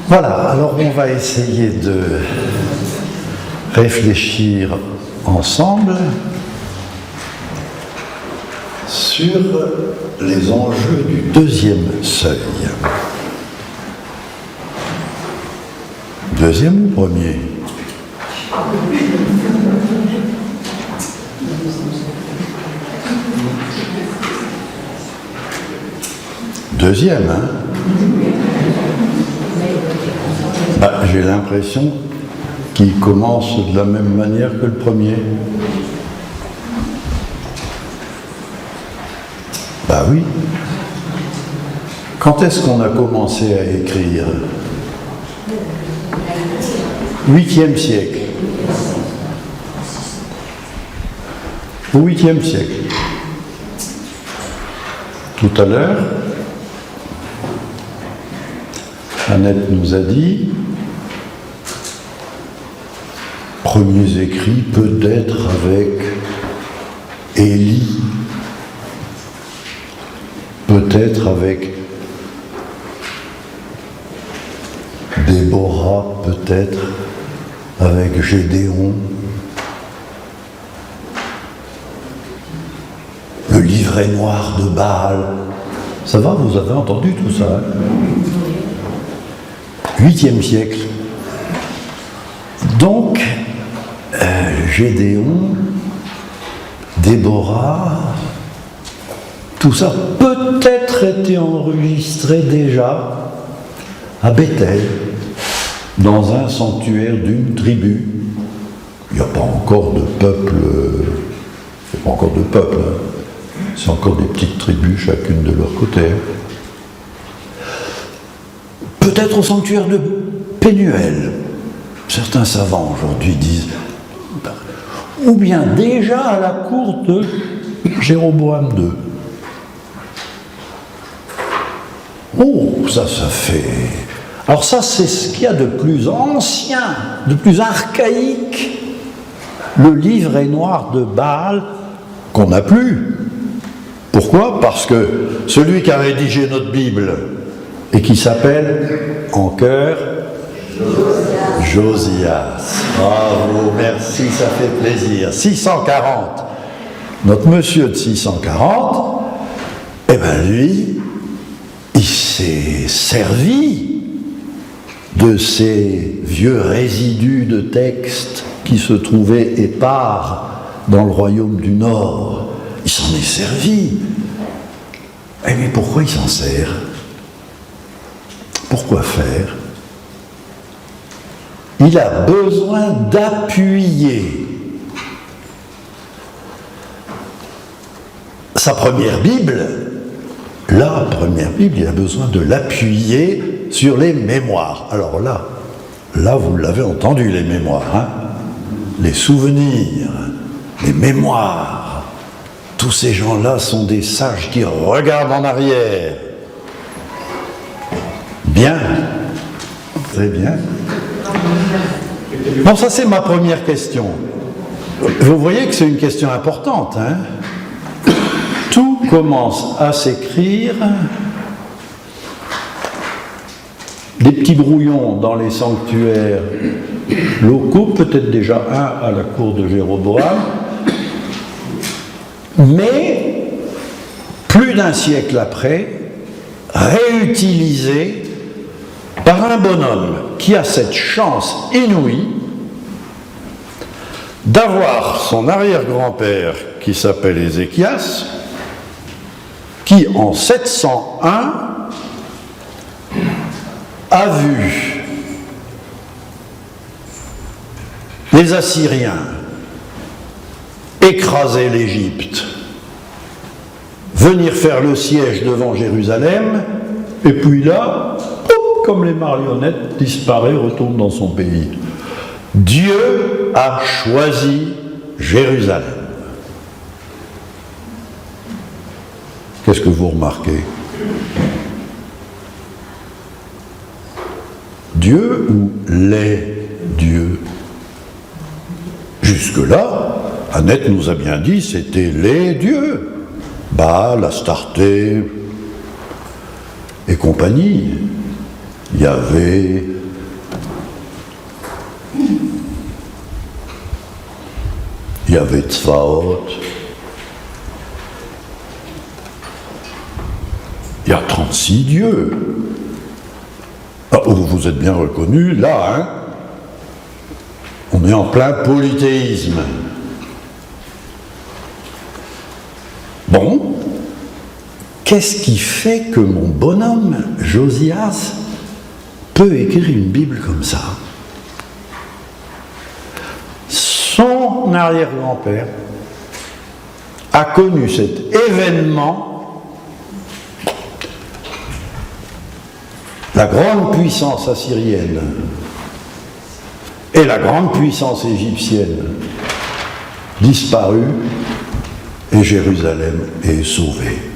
Voilà, alors on va essayer de réfléchir ensemble sur les enjeux du deuxième seuil. Deuxième ou premier ? Deuxième, hein ? J'ai l'impression qu'il commence de la même manière que le premier. Oui. Quand est-ce qu'on a commencé à écrire ? 8e siècle. Au 8e siècle. Tout à l'heure, Annette nous a dit, premiers écrits peut-être avec Élie, peut-être avec Déborah, peut-être avec Gédéon, le livret noir de Baal. Ça va, vous avez entendu tout ça, hein ? 8e siècle. Donc, Gédéon, Déborah, tout ça peut-être été enregistré déjà à Bethel, dans un sanctuaire d'une tribu. Il n'y a pas encore de peuple, c'est pas encore de peuple, hein. C'est encore des petites tribus, chacune de leur côté. Peut-être au sanctuaire de Pénuel. Certains savants aujourd'hui disent, ou bien déjà à la cour de Jéroboam II. Oh, ça fait... Alors ça, c'est ce qu'il y a de plus ancien, de plus archaïque. Le livret noir de Baal qu'on n'a plus. Pourquoi ? Parce que celui qui a rédigé notre Bible et qui s'appelle en chœur Josias. Bravo, merci, ça fait plaisir. 640. Notre monsieur de 640, lui, il s'est servi de ces vieux résidus de textes qui se trouvaient épars dans le royaume du Nord. Il s'en est servi. Mais pourquoi il s'en sert ? Pourquoi faire ? Il a besoin d'appuyer sa première Bible. La première Bible, il a besoin de l'appuyer sur les mémoires. Alors là, vous l'avez entendu, les mémoires, hein ? Les souvenirs, les mémoires. Tous ces gens-là sont des sages qui regardent en arrière. Bien, très bien. Bon, ça c'est ma première question. Vous voyez que c'est une question importante, hein ? Tout commence à s'écrire, des petits brouillons dans les sanctuaires locaux, peut-être déjà un à la cour de Jéroboam, mais plus d'un siècle après, réutilisé par un bonhomme qui a cette chance inouïe d'avoir son arrière-grand-père qui s'appelle Ézéchias, qui en 701 a vu les Assyriens écraser l'Égypte, venir faire le siège devant Jérusalem, et puis là, comme les marionnettes, disparaît, retourne dans son pays. Dieu a choisi Jérusalem. Qu'est-ce que vous remarquez ? Dieu ou les dieux ? Jusque-là, Annette nous a bien dit, c'était les dieux. Baal, Astarté et compagnie. Il Yahvé, Yahvé Tzvaot, il y a 36 dieux. Ah, vous êtes bien reconnus, là, hein, on est en plein polythéisme. Bon, qu'est-ce qui fait que mon bonhomme, Josias, peut écrire une Bible comme ça? Son arrière-grand-père a connu cet événement, la grande puissance assyrienne et la grande puissance égyptienne disparue, et Jérusalem est sauvée.